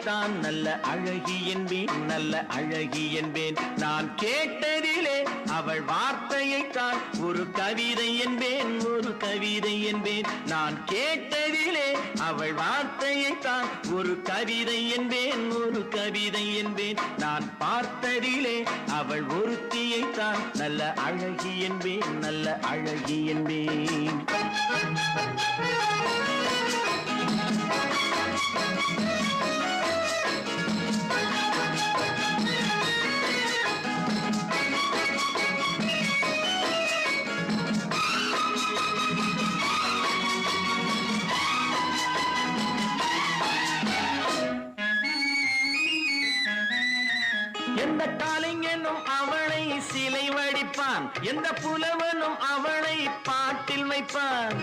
தான் நல்ல அழகி என்பேன், நல்ல அழகி என்பேன். நான் கேட்டதிலே அவள் வார்த்தையை தான் ஒரு கவிதை என்பேன், ஒரு கவிதை என்பேன். நான் கேட்டதிலே அவள் வார்த்தையை தான் ஒரு கவிதை என்பேன், ஒரு கவிதை என்பேன். நான் பார்த்ததிலே அவள் ஒருத்தியை தான் நல்ல அழகி என்பேன், நல்ல அழகி என்பேன். எந்த காலைஞனும் அவளை சிலை வடிப்பான், எந்த புலவனும் அவளை பாட்டில் வைப்பான்.